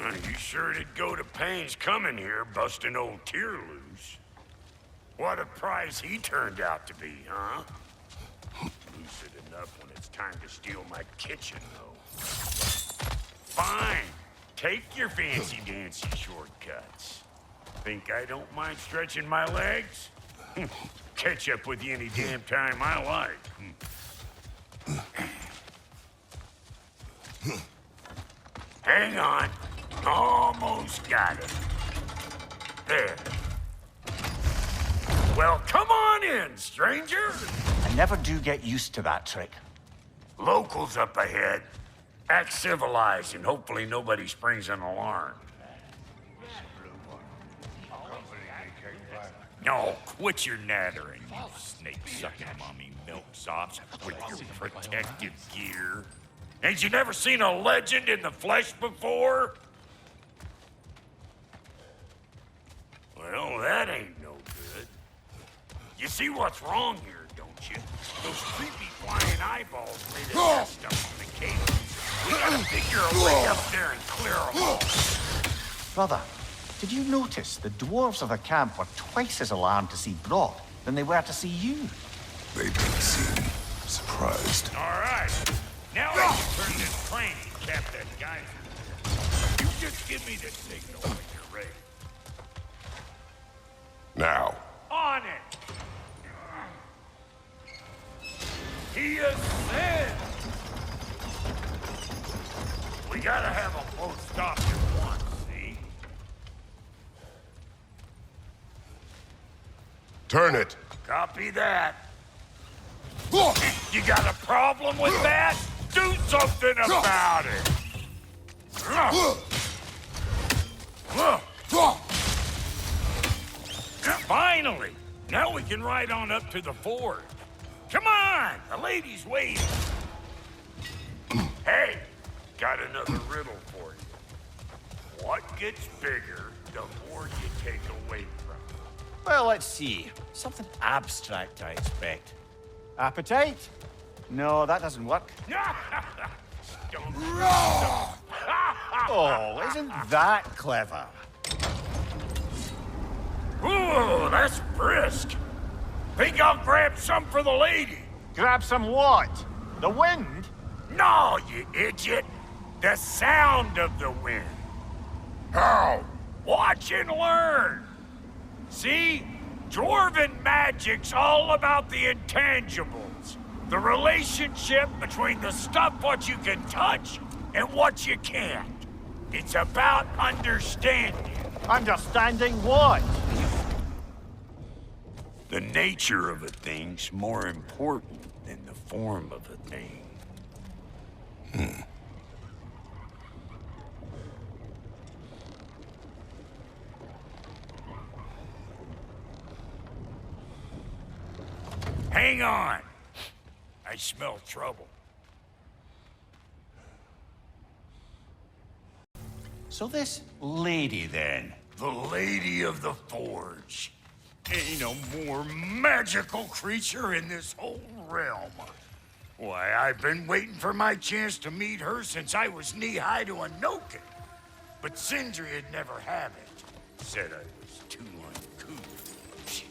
You sure did go to pains coming here, busting old Tyr loose. What a prize he turned out to be, huh? Lucid enough when it's time to steal my kitchen, though. Fine. Take your fancy-dancy shortcuts. Think I don't mind stretching my legs? Catch up with you any damn time I like. Hang on. Almost got it. There. Well, come on in, stranger. I never do get used to that trick. Locals up ahead. Act civilized and hopefully nobody springs an alarm. No, quit your nattering, you snake-sucking mommy milksops with your protective gear. Ain't you never seen a legend in the flesh before? Well, that ain't no good. You see what's wrong here, don't you? Those creepy flying eyeballs made a nest up on the cable. We gotta figure a way up there and clear them all. Brother, did you notice the dwarves of the camp were twice as alarmed to see Brock than they were to see you? They didn't seem surprised. All right. Now I can turn this crane and cap that geyser. You just give me the signal when you're ready. Now. On it! He ascends! We gotta have them both stopped at once, see? Turn it. Copy that. You got a problem with that? Do something about it! Finally! Now we can ride on up to the forge. Come on! The lady's waiting. Hey, got another riddle for you. What gets bigger the more you take away from it? Well, let's see. Something abstract, I expect. Appetite? No, that doesn't work. Don't Oh, isn't that clever? Ooh, that's brisk. Think I'll grab some for the lady. Grab some what? The wind? No, you idiot. The sound of the wind. How? Watch and learn. See? Dwarven magic's all about the intangibles. The relationship between the stuff what you can touch and what you can't. It's about understanding. Understanding what? The nature of a thing's more important than the form of a thing. Hang on! I smell trouble. So this lady, then? The Lady of the Forge. Ain't a more magical creature in this whole realm. Why, I've been waiting for my chance to meet her since I was knee-high to a Noken. But Sindri would never have it. Said I was too uncouth.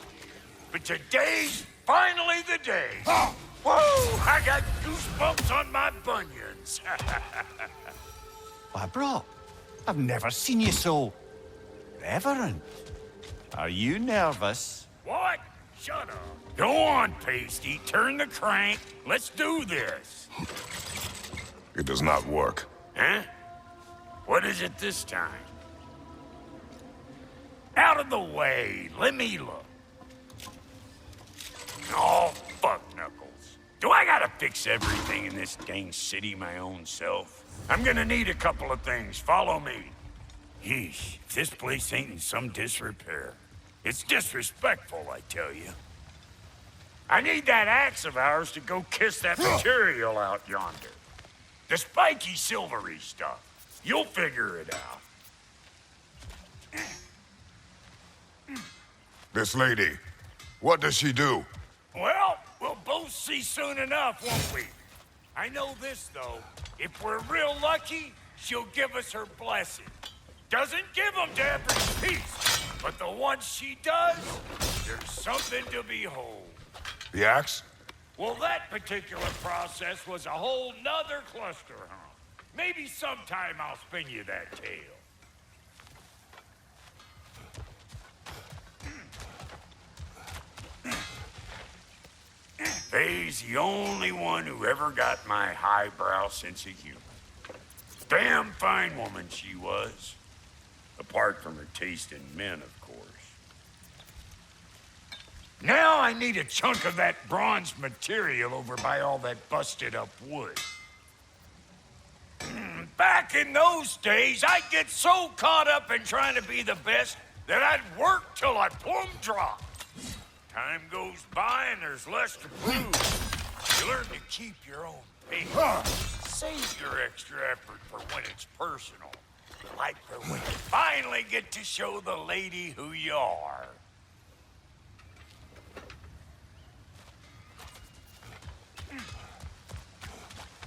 But today's finally the day. Whoa! I got goosebumps on my bunions. Why, bro, I've never seen you so reverent. Are you nervous? What? Shut up. Go on, Pasty. Turn the crank. Let's do this. It does not work. Huh? What is it this time? Out of the way. Let me look. Oh, fuck, Knuckles. Do I gotta fix everything in this dang city my own self? I'm gonna need a couple of things. Follow me. Yeesh, if this place ain't in some disrepair. It's disrespectful, I tell you. I need that axe of ours to go kiss that material out yonder. The spiky, silvery stuff. You'll figure it out. This lady, what does she do? Well, we'll both see soon enough, won't we? I know this, though. If we're real lucky, she'll give us her blessing. Doesn't give them to every piece, but the ones she does, there's something to behold. The axe? Well, that particular process was a whole nother cluster hump. Maybe sometime I'll spin you that tale. Faye's the only one who ever got my highbrow sense of humor. Damn fine woman she was. Apart from her taste in men, of course. Now I need a chunk of that bronze material over by all that busted up wood. Back in those days, I'd get so caught up in trying to be the best that I'd work till I plumb dropped. Time goes by and there's less to prove. You learn to keep your own pace. Save your extra effort for when it's personal. Like for when you finally get to show the lady who you are.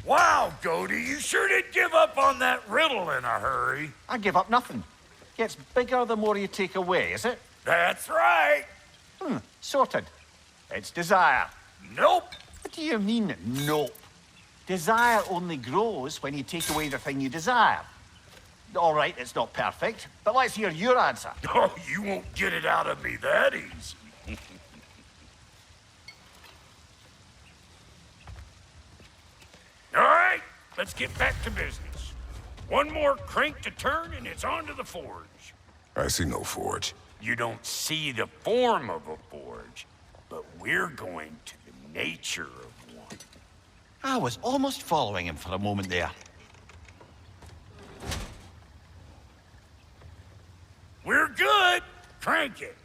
Wow, Goaty, you sure did give up on that riddle in a hurry. I give up nothing. Gets bigger the more you take away, is it? That's right. Sorted. It's desire. Nope. What do you mean, nope? Desire only grows when you take away the thing you desire. All right, it's not perfect, but let's hear your answer. Oh, you won't get it out of me that easy. All right, let's get back to business. One more crank to turn and it's on to the forge. I see no forge. You don't see the form of a forge, but we're going to the nature of one. I was almost following him for a moment there. We're good. Crank it.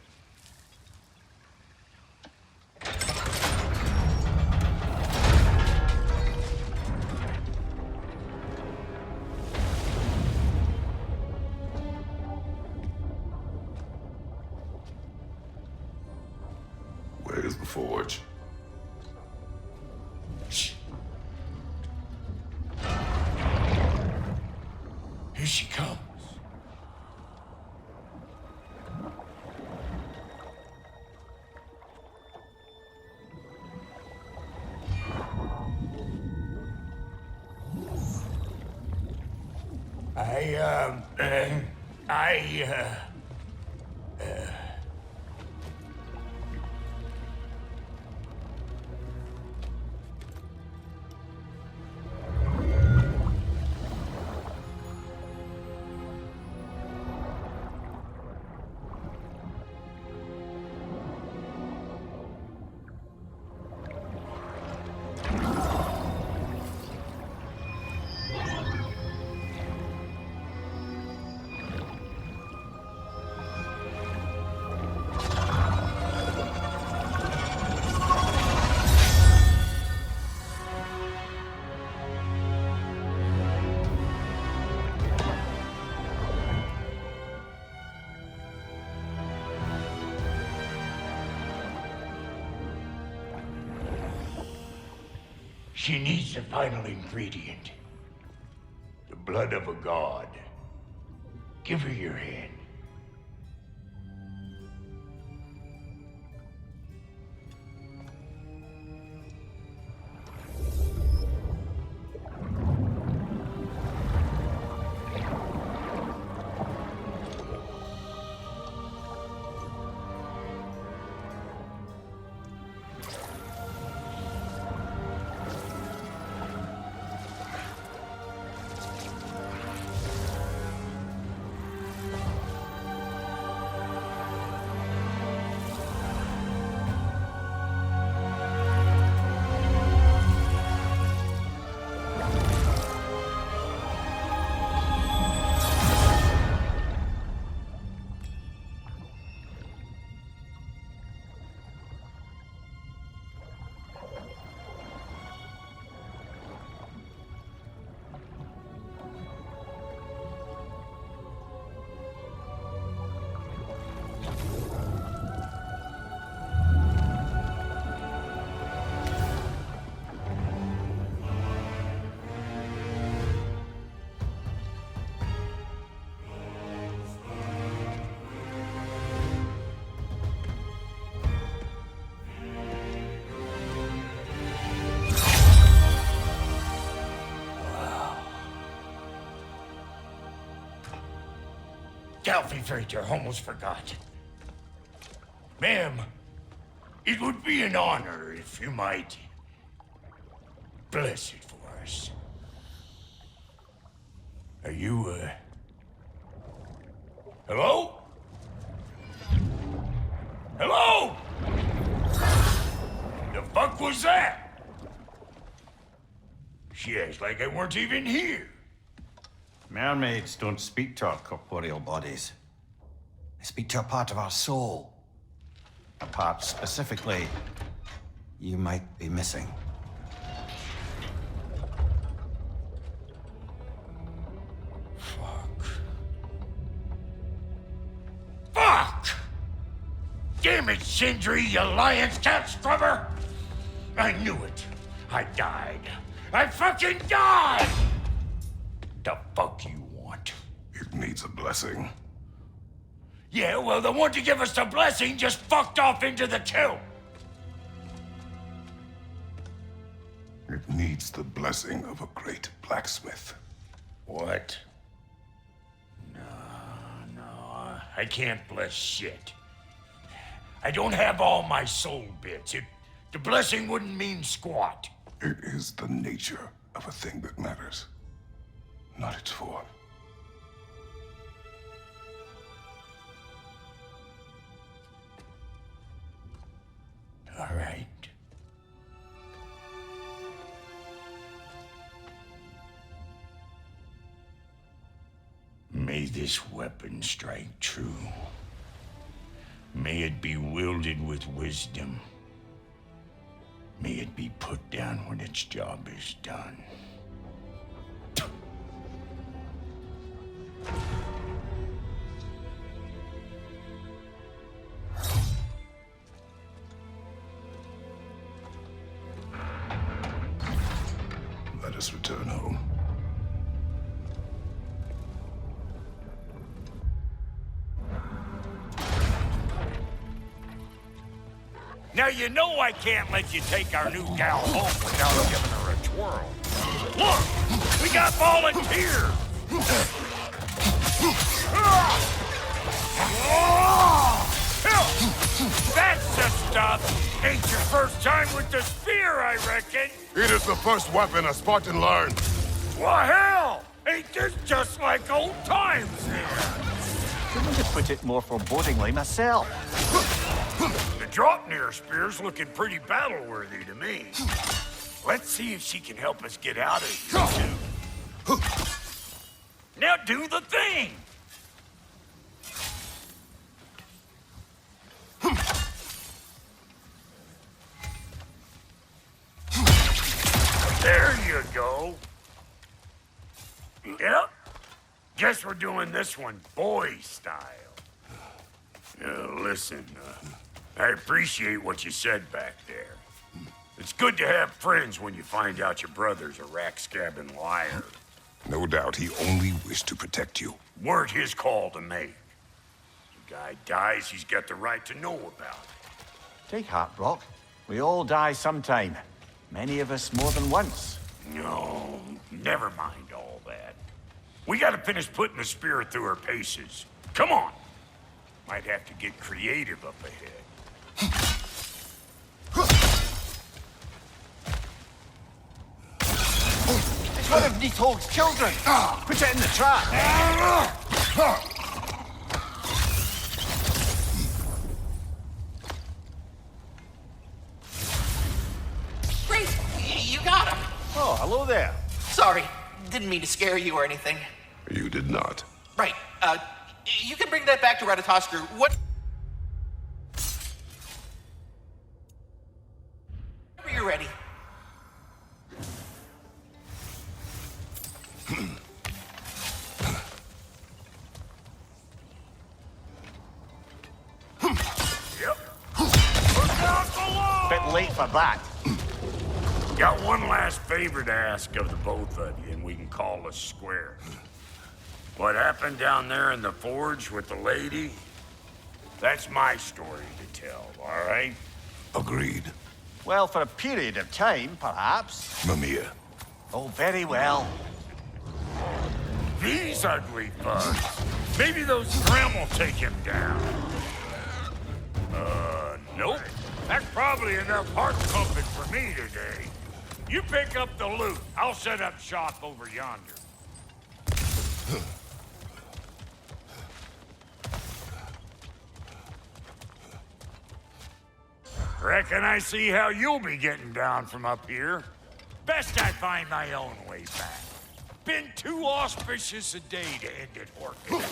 Where's the forge? Here she comes. She needs the final ingredient. The blood of a god. Give her your hand. Delphi Freighter, almost forgot. Ma'am, it would be an honor if you might bless it for us. Are you, hello? Hello? The fuck was that? She acts like I weren't even here. Mermaids don't speak to our corporeal bodies. They speak to a part of our soul. A part specifically you might be missing. Fuck! Damn it, Sindri, you lion's cat scrubber! I knew it. I died. I fucking died! The fuck you want? It needs a blessing. Yeah, well, the one to give us the blessing just fucked off into the tomb. It needs the blessing of a great blacksmith. What? No, I can't bless shit. I don't have all my soul bits. The blessing wouldn't mean squat. It is the nature of a thing that matters, not its form. All right. May this weapon strike true. May it be wielded with wisdom. May it be put down when its job is done. Let us return home. Now you know I can't let you take our new gal home without giving her a twirl. Look! We got volunteers! That's the stuff! Ain't your first time with the spear, I reckon? It is the first weapon a Spartan learned. Well, hell! Ain't this just like old times then? Couldn't have put it more forebodingly myself. The Dropnir spear's looking pretty battle-worthy to me. Let's see if she can help us get out of here, too. Now do the thing! There you go. Yep. Guess we're doing this one boy style. Listen, I appreciate what you said back there. It's good to have friends when you find out your brother's a rack-scabbing liar. No doubt he only wished to protect you. Weren't his call to make. The guy dies, he's got the right to know about it. Take heart, Brock. We all die sometime. Many of us more than once. No, never mind all that. We gotta finish putting the spirit through her paces. Come on! Might have to get creative up ahead. It's one of Nidhogg's children! Put it in the trap! Great! You got him! Oh, hello there. Sorry, didn't mean to scare you or anything. You did not. Right, you can bring that back to Ratatoskru. What? Whenever you're ready. Yep. Look out below! Bit late for that. Got one last favor to ask of the both of you, and we can call us square. What happened down there in the forge with the lady? That's my story to tell, all right? Agreed. Well, for a period of time, perhaps. Mamiya. Oh, very well. These ugly bugs. Maybe those Threm will take him down. Nope. That's probably enough heart pumping for me today. You pick up the loot. I'll set up shop over yonder. Reckon I see how you'll be getting down from up here. Best I find my own way back. Been too auspicious a day to end it working.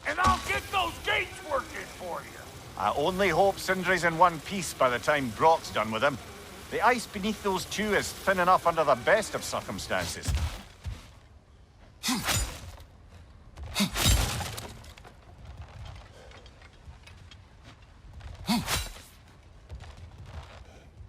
And I'll get those gates working for you. I only hope Sindri's in one piece by the time Brock's done with him. The ice beneath those two is thin enough under the best of circumstances.